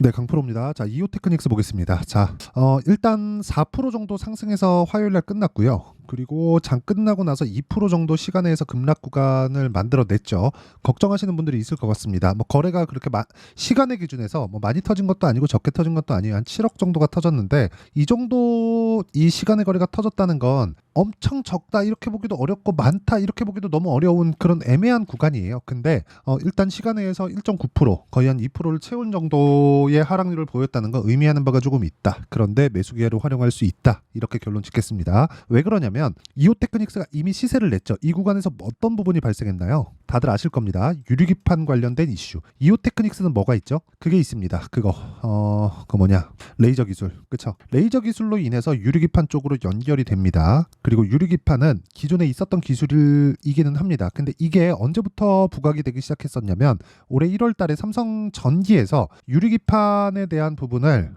네, 강프로입니다. 자, 이오테크닉스 보겠습니다. 자, 일단 4% 정도 상승해서 화요일 날 끝났고요. 그리고 장 끝나고 나서 2% 정도 시간에서 급락 구간을 만들어냈죠. 걱정하시는 분들이 있을 것 같습니다. 뭐 거래가 그렇게 시간의 기준에서 뭐 많이 터진 것도 아니고 적게 터진 것도 아니에요. 한 7억 정도가 터졌는데 이 정도 이 시간의 거래가 터졌다는 건 엄청 적다 이렇게 보기도 어렵고 많다 이렇게 보기도 너무 어려운 그런 애매한 구간이에요. 근데 일단 시간에서 1.9% 거의 한 2%를 채운 정도의 하락률을 보였다는 건 의미하는 바가 조금 있다. 그런데 매수 기회로 활용할 수 있다. 이렇게 결론 짓겠습니다. 왜 그러냐면 이오테크닉스가 이미 시세를 냈죠. 이 구간에서 어떤 부분이 발생했나요? 다들 아실 겁니다. 유리기판 관련된 이슈. 이오테크닉스는 뭐가 있죠? 그게 있습니다. 그거 뭐냐? 레이저 기술. 그쵸? 레이저 기술로 인해서 유리기판 쪽으로 연결이 됩니다. 그리고 유리기판은 기존에 있었던 기술이기는 합니다. 근데 이게 언제부터 부각이 되기 시작했었냐면 올해 1월 달에 삼성 전기에서 유리기판에 대한 부분을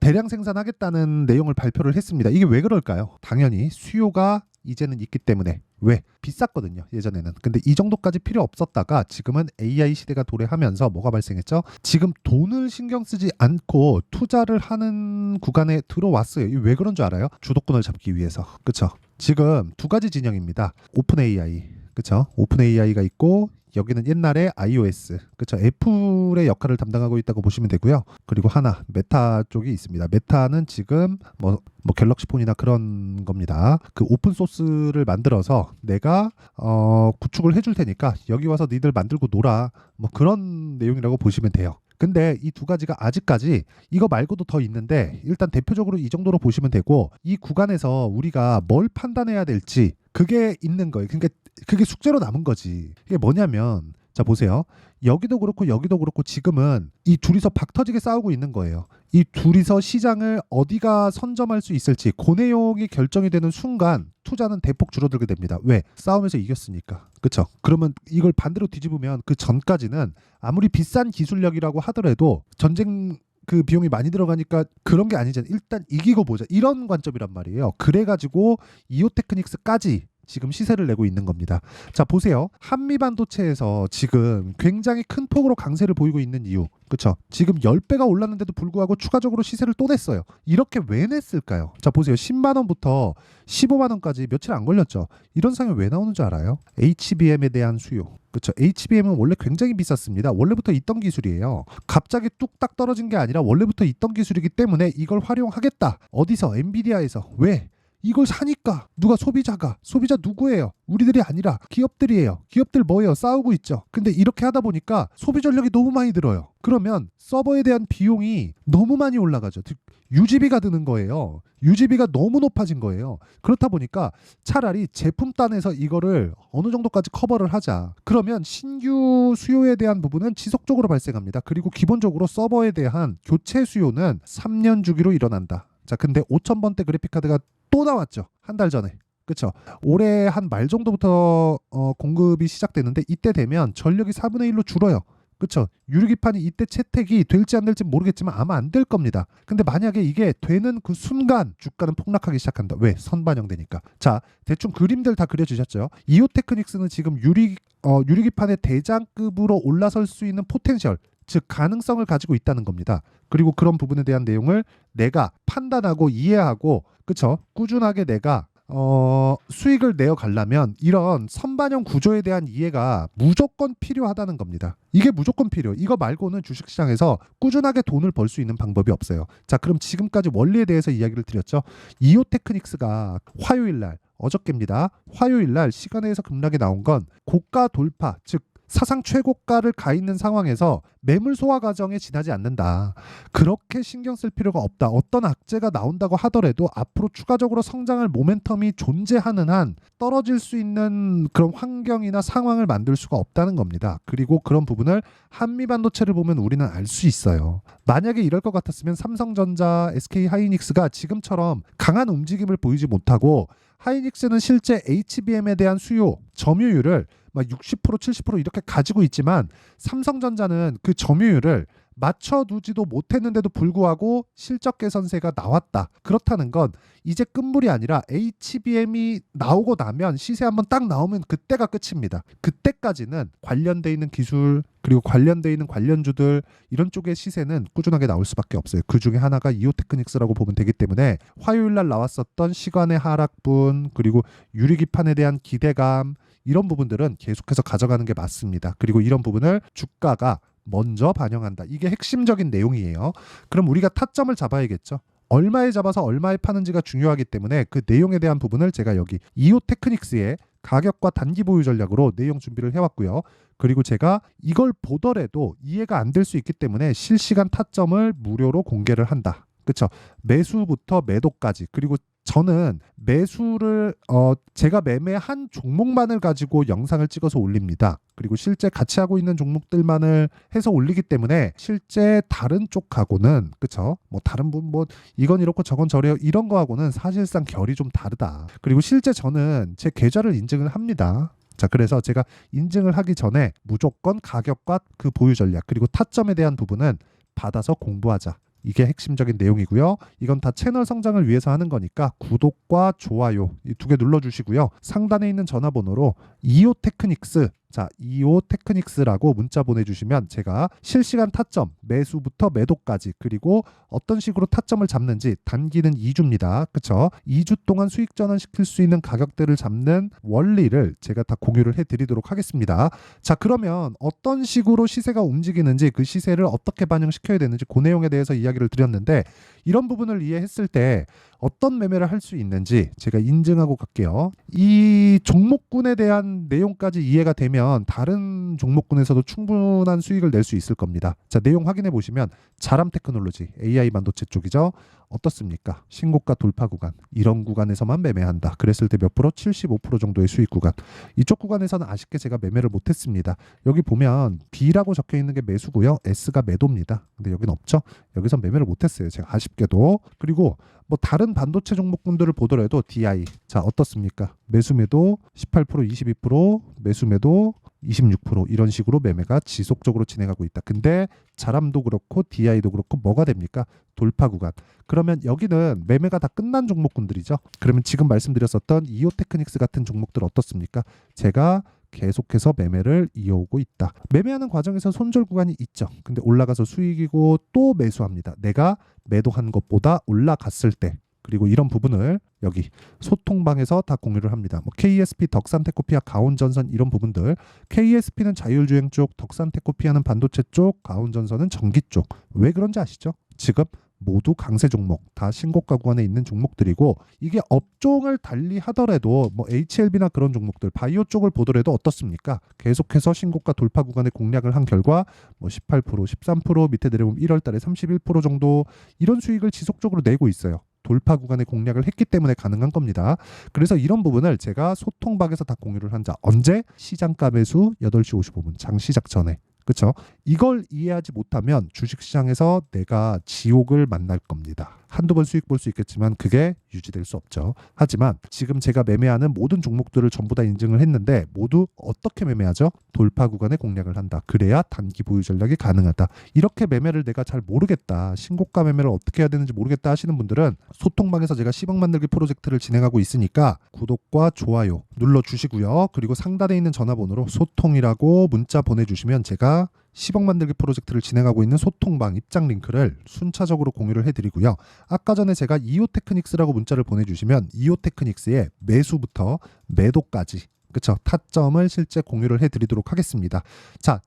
대량 생산하겠다는 내용을 발표를 했습니다. 이게 왜 그럴까요? 당연히 수요가 이제는 있기 때문에. 왜? 비쌌거든요, 예전에는. 근데 이 정도까지 필요 없었다가 지금은 AI 시대가 도래하면서 뭐가 발생했죠? 지금 돈을 신경 쓰지 않고 투자를 하는 구간에 들어왔어요. 이게 왜 그런 줄 알아요? 주도권을 잡기 위해서. 그쵸? 지금 두 가지 진영입니다. 오픈 AI. 그쵸? 오픈 AI가 있고 여기는 옛날에 iOS, 그쵸? 애플의 역할을 담당하고 있다고 보시면 되고요. 그리고 하나 메타 쪽이 있습니다. 메타는 지금 뭐 갤럭시 폰이나 그런 겁니다. 그 오픈 소스를 만들어서 내가 구축을 해줄 테니까 여기 와서 니들 만들고 놀아. 뭐 그런 내용이라고 보시면 돼요. 근데 이 두 가지가 아직까지 이거 말고도 더 있는데 일단 대표적으로 이 정도로 보시면 되고 이 구간에서 우리가 뭘 판단해야 될지 그게 있는 거예요. 그러니까 그게 숙제로 남은 거지. 이게 뭐냐면 자 보세요. 여기도 그렇고 여기도 그렇고 지금은 이 둘이서 박터지게 싸우고 있는 거예요. 이 둘이서 시장을 어디가 선점할 수 있을지 그 내용이 결정이 되는 순간 투자는 대폭 줄어들게 됩니다. 왜? 싸움에서 이겼으니까. 그쵸? 그러면 이걸 반대로 뒤집으면 그 전까지는 아무리 비싼 기술력이라고 하더라도 전쟁 그 비용이 많이 들어가니까 그런 게 아니잖아요. 일단 이기고 보자. 이런 관점이란 말이에요. 그래가지고 이오테크닉스까지 지금 시세를 내고 있는 겁니다. 자, 보세요. 한미반도체에서 지금 굉장히 큰 폭으로 강세를 보이고 있는 이유. 그쵸? 지금 10배가 올랐는데도 불구하고 추가적으로 시세를 또 냈어요. 이렇게 왜 냈을까요? 자, 보세요. 10만 원부터 15만 원까지 며칠 안 걸렸죠. 이런 상황이 왜 나오는 줄 알아요? HBM에 대한 수요. 그렇죠. HBM은 원래 굉장히 비쌌습니다. 원래부터 있던 기술이에요. 갑자기 뚝딱 떨어진 게 아니라 원래부터 있던 기술이기 때문에 이걸 활용하겠다. 어디서? 엔비디아에서. 왜? 이걸 사니까 누가 소비자가 소비자 누구예요? 우리들이 아니라 기업들이에요. 기업들 뭐예요? 싸우고 있죠. 근데 이렇게 하다 보니까 소비 전력이 너무 많이 들어요. 그러면 서버에 대한 비용이 너무 많이 올라가죠. 즉 유지비가 드는 거예요. 유지비가 너무 높아진 거예요. 그렇다 보니까 차라리 제품단에서 이거를 어느 정도까지 커버를 하자. 그러면 신규 수요에 대한 부분은 지속적으로 발생합니다. 그리고 기본적으로 서버에 대한 교체 수요는 3년 주기로 일어난다. 자, 근데 5,000번대 그래픽카드가 또 나왔죠. 한 달 전에. 그쵸? 올해 한 말 정도부터 공급이 시작되는데 이때 되면 전력이 4분의 1로 줄어요. 그쵸? 유리기판이 이때 채택이 될지 안 될지 모르겠지만 아마 안 될 겁니다. 근데 만약에 이게 되는 그 순간 주가는 폭락하기 시작한다. 왜? 선반영되니까. 자, 대충 그림들 다 그려주셨죠? 이오테크닉스는 지금 유리기판의 대장급으로 올라설 수 있는 포텐셜, 즉 가능성을 가지고 있다는 겁니다. 그리고 그런 부분에 대한 내용을 내가 판단하고 이해하고 그쵸? 꾸준하게 내가 수익을 내어 가려면 이런 선반영 구조에 대한 이해가 무조건 필요하다는 겁니다. 이게 무조건 필요해요. 이거 말고는 주식시장에서 꾸준하게 돈을 벌 수 있는 방법이 없어요. 자, 그럼 지금까지 원리에 대해서 이야기를 드렸죠. 이오테크닉스가 화요일날 어저께입니다. 화요일날 시간에서 급락이 나온 건 고가 돌파, 즉 사상 최고가를 가 있는 상황에서 매물 소화 과정에 지나지 않는다. 그렇게 신경 쓸 필요가 없다. 어떤 악재가 나온다고 하더라도 앞으로 추가적으로 성장할 모멘텀이 존재하는 한 떨어질 수 있는 그런 환경이나 상황을 만들 수가 없다는 겁니다. 그리고 그런 부분을 한미반도체를 보면 우리는 알 수 있어요. 만약에 이럴 것 같았으면 삼성전자, SK하이닉스가 지금처럼 강한 움직임을 보이지 못하고 하이닉스는 실제 HBM에 대한 수요, 점유율을 막 60%, 70% 이렇게 가지고 있지만 삼성전자는 그 점유율을 맞춰두지도 못했는데도 불구하고 실적 개선세가 나왔다. 그렇다는 건 이제 끝물이 아니라 HBM이 나오고 나면 시세 한번 딱 나오면 그때가 끝입니다. 그때까지는 관련돼 있는 기술 그리고 관련돼 있는 관련주들 이런 쪽의 시세는 꾸준하게 나올 수밖에 없어요. 그 중에 하나가 이오테크닉스라고 보면 되기 때문에 화요일 날 나왔었던 시간의 하락분 그리고 유리기판에 대한 기대감 이런 부분들은 계속해서 가져가는 게 맞습니다. 그리고 이런 부분을 주가가 먼저 반영한다. 이게 핵심적인 내용이에요. 그럼 우리가 타점을 잡아야겠죠. 얼마에 잡아서 얼마에 파는지가 중요하기 때문에 그 내용에 대한 부분을 제가 여기 이오테크닉스의 가격과 단기 보유 전략으로 내용 준비를 해왔고요. 그리고 제가 이걸 보더라도 이해가 안 될 수 있기 때문에 실시간 타점을 무료로 공개를 한다. 그렇죠? 매수부터 매도까지 그리고 저는 매수를 제가 매매한 종목만을 가지고 영상을 찍어서 올립니다. 그리고 실제 같이 하고 있는 종목들만을 해서 올리기 때문에 실제 다른 쪽하고는 그쵸? 뭐 다른 분 뭐 이건 이렇고 저건 저래요 이런 거하고는 사실상 결이 좀 다르다. 그리고 실제 저는 제 계좌를 인증을 합니다. 자, 그래서 제가 인증을 하기 전에 무조건 가격과 그 보유 전략 그리고 타점에 대한 부분은 받아서 공부하자. 이게 핵심적인 내용이고요. 이건 다 채널 성장을 위해서 하는 거니까 구독과 좋아요 이 두 개 눌러주시고요. 상단에 있는 전화번호로 이오테크닉스 자, 이오테크닉스라고 문자 보내주시면 제가 실시간 타점, 매수부터 매도까지 그리고 어떤 식으로 타점을 잡는지 단기는 2주입니다. 그쵸? 2주 동안 수익 전환시킬 수 있는 가격대를 잡는 원리를 제가 다 공유를 해드리도록 하겠습니다. 자, 그러면 어떤 식으로 시세가 움직이는지 그 시세를 어떻게 반영시켜야 되는지 그 내용에 대해서 이야기를 드렸는데 이런 부분을 이해했을 때 어떤 매매를 할 수 있는지 제가 인증하고 갈게요. 이 종목군에 대한 내용까지 이해가 되면 다른 종목군에서도 충분한 수익을 낼 수 있을 겁니다. 자, 내용 확인해 보시면 자람 테크놀로지 AI 반도체 쪽이죠. 어떻습니까? 신고가 돌파 구간 이런 구간에서만 매매한다. 그랬을 때 몇 프로? 75% 정도의 수익 구간. 이쪽 구간에서는 아쉽게 제가 매매를 못했습니다. 여기 보면 B라고 적혀 있는 게 매수고요. S가 매도입니다. 근데 여기는 없죠. 여기서 매매를 못했어요. 제가 아쉽게도. 그리고 뭐 다른 반도체 종목군들을 보더라도 DI 자 어떻습니까? 매수 매도 18% 22% 매수 매도 26% 이런 식으로 매매가 지속적으로 진행하고 있다. 근데 자람도 그렇고 DI도 그렇고 뭐가 됩니까? 돌파 구간. 그러면 여기는 매매가 다 끝난 종목군들이죠. 그러면 지금 말씀드렸었던 이오테크닉스 같은 종목들 어떻습니까? 제가 계속해서 매매를 이어오고 있다. 매매하는 과정에서 손절 구간이 있죠. 근데 올라가서 수익이고 또 매수합니다. 내가 매도한 것보다 올라갔을 때 그리고 이런 부분을 여기 소통방에서 다 공유를 합니다. 뭐 KSP, 덕산테코피아, 가온전선 이런 부분들 KSP는 자율주행 쪽, 덕산테코피아는 반도체 쪽, 가온전선은 전기 쪽. 왜 그런지 아시죠? 지금 모두 강세 종목, 다 신고가 구간에 있는 종목들이고 이게 업종을 달리 하더라도 뭐 HLB나 그런 종목들, 바이오 쪽을 보더라도 어떻습니까? 계속해서 신고가 돌파 구간에 공략을 한 결과 뭐 18%, 13% 밑에 내려오면 1월 달에 31% 정도 이런 수익을 지속적으로 내고 있어요. 돌파 구간에 공략을 했기 때문에 가능한 겁니다. 그래서 이런 부분을 제가 소통박에서 다 공유를 한 자. 언제? 시장가 매수 8시 55분 장 시작 전에. 그렇죠? 이걸 이해하지 못하면 주식시장에서 내가 지옥을 만날 겁니다. 한두 번 수익 볼 수 있겠지만 그게 유지될 수 없죠. 하지만 지금 제가 매매하는 모든 종목들을 전부 다 인증을 했는데 모두 어떻게 매매하죠? 돌파 구간에 공략을 한다. 그래야 단기 보유 전략이 가능하다. 이렇게 매매를 내가 잘 모르겠다. 신고가 매매를 어떻게 해야 되는지 모르겠다 하시는 분들은 소통방에서 제가 10억 만들기 프로젝트를 진행하고 있으니까 구독과 좋아요 눌러주시고요. 그리고 상단에 있는 전화번호로 소통이라고 문자 보내주시면 제가 10억 만들기 프로젝트를 진행하고 있는 소통방 입장 링크를 순차적으로 공유를 해드리고요. 아까 전에 제가 이오테크닉스라고 문자를 보내주시면 이오테크닉스의 매수부터 매도까지 그쵸 타점을 실제 공유를 해드리도록 하겠습니다. 자,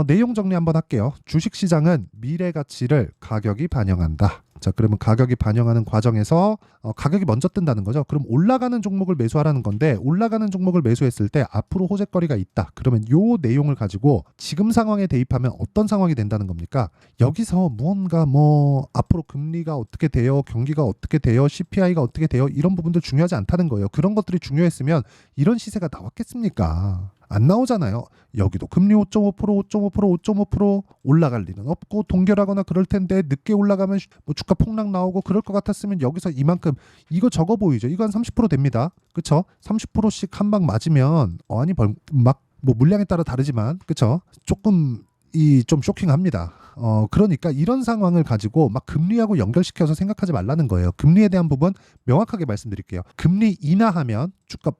내용 정리 한번 할게요. 주식시장은 미래 가치를 가격이 반영한다. 자, 그러면 가격이 반영하는 과정에서 가격이 먼저 뜬다는 거죠. 그럼 올라가는 종목을 매수하라는 건데 올라가는 종목을 매수했을 때 앞으로 호재거리가 있다. 그러면 요 내용을 가지고 지금 상황에 대입하면 어떤 상황이 된다는 겁니까? 여기서 무언가 뭐 앞으로 금리가 어떻게 돼요? 경기가 어떻게 돼요? CPI가 어떻게 돼요? 이런 부분들 중요하지 않다는 거예요. 그런 것들이 중요했으면 이런 시세가 나왔겠습니까? 안 나오잖아요. 여기도 금리 5.5%, 5.5%, 5.5% 올라갈 리는 없고 동결하거나 그럴 텐데 늦게 올라가면 뭐 주가 폭락 나오고 그럴 것 같았으면 여기서 이만큼 이거 적어 보이죠. 이거 한 30% 됩니다. 그쵸? 30%씩 한 방 맞으면 아니 막 뭐 물량에 따라 다르지만 그쵸? 조금 이 좀 쇼킹합니다. 그러니까 이런 상황을 가지고 막 금리하고 연결시켜서 생각하지 말라는 거예요. 금리에 대한 부분 명확하게 말씀드릴게요. 금리 인하하면 주가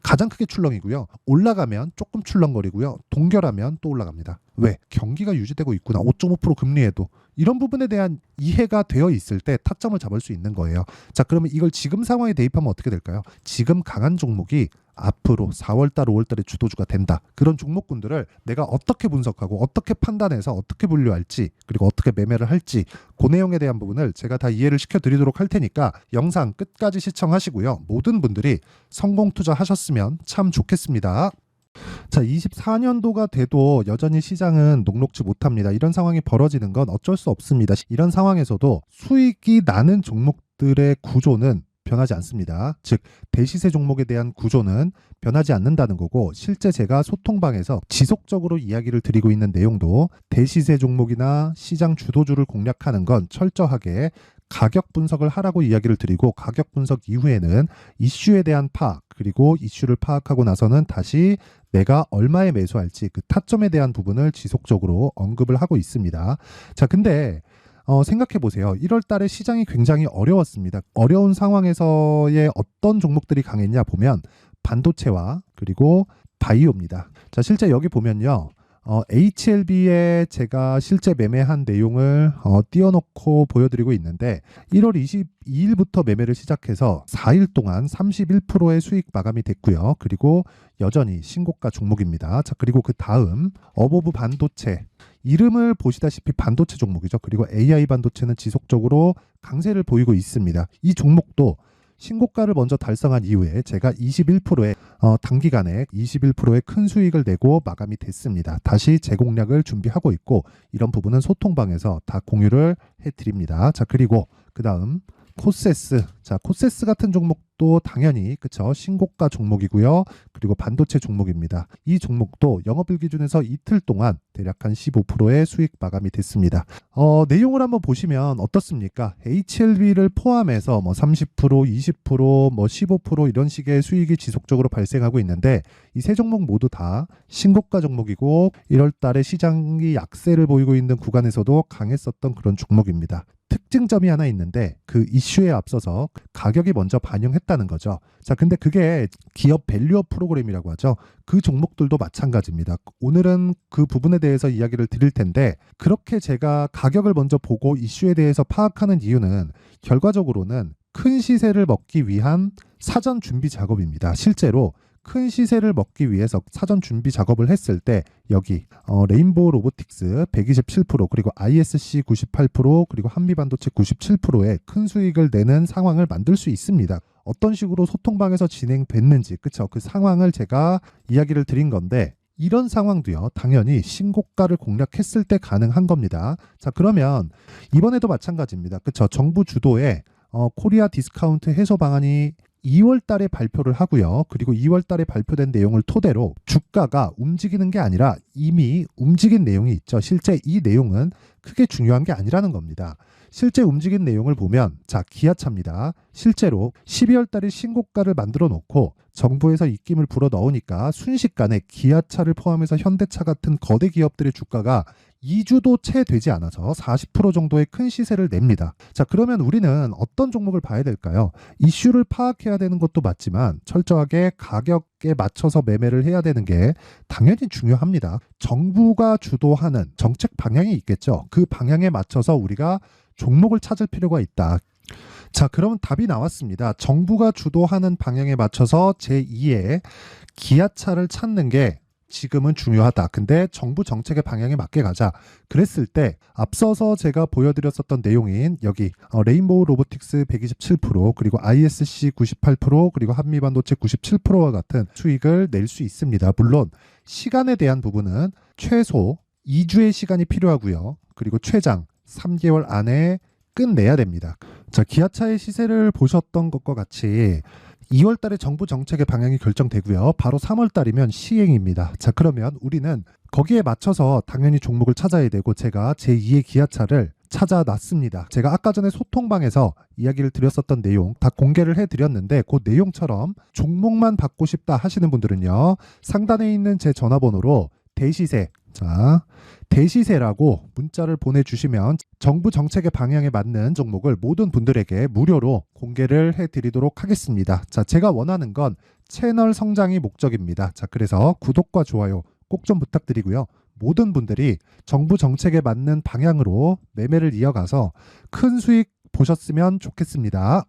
가장 크게 출렁이고요. 올라가면 조금 출렁거리고요. 동결하면 또 올라갑니다. 왜? 경기가 유지되고 있구나. 5.5% 금리에도. 이런 부분에 대한 이해가 되어 있을 때 타점을 잡을 수 있는 거예요. 자, 그러면 이걸 지금 상황에 대입하면 어떻게 될까요? 지금 강한 종목이 앞으로 4월달, 5월달에 주도주가 된다. 그런 종목군들을 내가 어떻게 분석하고 어떻게 판단해서 어떻게 분류할지 그리고 어떻게 매매를 할지 그 내용에 대한 부분을 제가 다 이해를 시켜드리도록 할 테니까 영상 끝까지 시청하시고요. 모든 분들이 성공 투자하셨으면 참 좋겠습니다. 자, 24년도가 돼도 여전히 시장은 녹록지 못합니다. 이런 상황이 벌어지는 건 어쩔 수 없습니다. 이런 상황에서도 수익이 나는 종목들의 구조는 변하지 않습니다. 즉 대시세 종목에 대한 구조는 변하지 않는다는 거고, 실제 제가 소통방에서 지속적으로 이야기를 드리고 있는 내용도 대시세 종목이나 시장 주도주를 공략하는 건 철저하게 가격 분석을 하라고 이야기를 드리고, 가격 분석 이후에는 이슈에 대한 파악, 그리고 이슈를 파악하고 나서는 다시 내가 얼마에 매수할지 그 타점에 대한 부분을 지속적으로 언급을 하고 있습니다. 자, 근데 생각해 보세요. 1월 달에 시장이 굉장히 어려웠습니다. 어려운 상황에서의 어떤 종목들이 강했냐 보면 반도체와 그리고 바이오입니다. 자, 실제 여기 보면요. HLB에 제가 실제 매매한 내용을 띄워놓고 보여드리고 있는데 1월 22일부터 매매를 시작해서 4일 동안 31%의 수익 마감이 됐고요. 그리고 여전히 신고가 종목입니다. 자, 그리고 그 다음 어보브 반도체, 이름을 보시다시피 반도체 종목이죠. 그리고 AI 반도체는 지속적으로 강세를 보이고 있습니다. 이 종목도 신고가를 먼저 달성한 이후에 제가 21%의 단기간에 21%의 큰 수익을 내고 마감이 됐습니다. 다시 재공략을 준비하고 있고, 이런 부분은 소통방에서 다 공유를 해드립니다. 자, 그리고 그 다음 코세스. 자, 코세스 같은 종목도 당연히 그쵸, 신고가 종목이고요. 그리고 반도체 종목입니다. 이 종목도 영업일 기준에서 이틀 동안 대략 한 15%의 수익 마감이 됐습니다. 내용을 한번 보시면 어떻습니까? HLB를 포함해서 뭐 30%, 20%, 뭐 15% 이런 식의 수익이 지속적으로 발생하고 있는데, 이 세 종목 모두 다 신고가 종목이고 1월 달에 시장이 약세를 보이고 있는 구간에서도 강했었던 그런 종목입니다. 특징점이 하나 있는데 그 이슈에 앞서서 가격이 먼저 반영했다는 거죠. 자, 근데 그게 기업 밸류업 프로그램이라고 하죠. 그 종목들도 마찬가지입니다. 오늘은 그 부분에 대해서 이야기를 드릴 텐데, 그렇게 제가 가격을 먼저 보고 이슈에 대해서 파악하는 이유는 결과적으로는 큰 시세를 먹기 위한 사전 준비 작업입니다. 실제로 큰 시세를 먹기 위해서 사전 준비 작업을 했을 때 여기 레인보우 로보틱스 127%, 그리고 ISC 98%, 그리고 한미반도체 97%의 큰 수익을 내는 상황을 만들 수 있습니다. 어떤 식으로 소통방에서 진행됐는지, 그쵸? 그 상황을 제가 이야기를 드린 건데, 이런 상황도요, 당연히 신고가를 공략했을 때 가능한 겁니다. 자, 그러면 이번에도 마찬가지입니다. 그쵸? 정부 주도의 코리아 디스카운트 해소 방안이 2월 달에 발표를 하고요. 그리고 2월 달에 발표된 내용을 토대로 주가가 움직이는 게 아니라 이미 움직인 내용이 있죠. 실제 이 내용은 크게 중요한 게 아니라는 겁니다. 실제 움직인 내용을 보면, 자, 기아차입니다. 실제로 12월 달에 신고가를 만들어 놓고 정부에서 입김을 불어 넣으니까 순식간에 기아차를 포함해서 현대차 같은 거대 기업들의 주가가 2주도 채 되지 않아서 40% 정도의 큰 시세를 냅니다. 자, 그러면 우리는 어떤 종목을 봐야 될까요? 이슈를 파악해야 되는 것도 맞지만 철저하게 가격에 맞춰서 매매를 해야 되는 게 당연히 중요합니다. 정부가 주도하는 정책 방향이 있겠죠. 그 방향에 맞춰서 우리가 종목을 찾을 필요가 있다. 자, 그러면 답이 나왔습니다. 정부가 주도하는 방향에 맞춰서 제2의 기아차를 찾는 게 지금은 중요하다. 근데 정부 정책의 방향에 맞게 가자. 그랬을 때 앞서서 제가 보여드렸었던 내용인 여기 레인보우 로보틱스 127%, 그리고 ISC 98%, 그리고 한미반도체 97%와 같은 수익을 낼 수 있습니다. 물론 시간에 대한 부분은 최소 2주의 시간이 필요하고요. 그리고 최장 3개월 안에 끝내야 됩니다. 자, 기아차의 시세를 보셨던 것과 같이 2월 달에 정부 정책의 방향이 결정되고요. 바로 3월 달이면 시행입니다. 자, 그러면 우리는 거기에 맞춰서 당연히 종목을 찾아야 되고, 제가 제2의 기아차를 찾아놨습니다. 제가 아까 전에 소통방에서 이야기를 드렸었던 내용 다 공개를 해드렸는데, 그 내용처럼 종목만 받고 싶다 하시는 분들은요, 상단에 있는 제 전화번호로 대시세 자, 대시세라고 문자를 보내주시면 정부 정책의 방향에 맞는 종목을 모든 분들에게 무료로 공개를 해드리도록 하겠습니다. 자, 제가 원하는 건 채널 성장이 목적입니다. 자, 그래서 구독과 좋아요 꼭 좀 부탁드리고요. 모든 분들이 정부 정책에 맞는 방향으로 매매를 이어가서 큰 수익 보셨으면 좋겠습니다.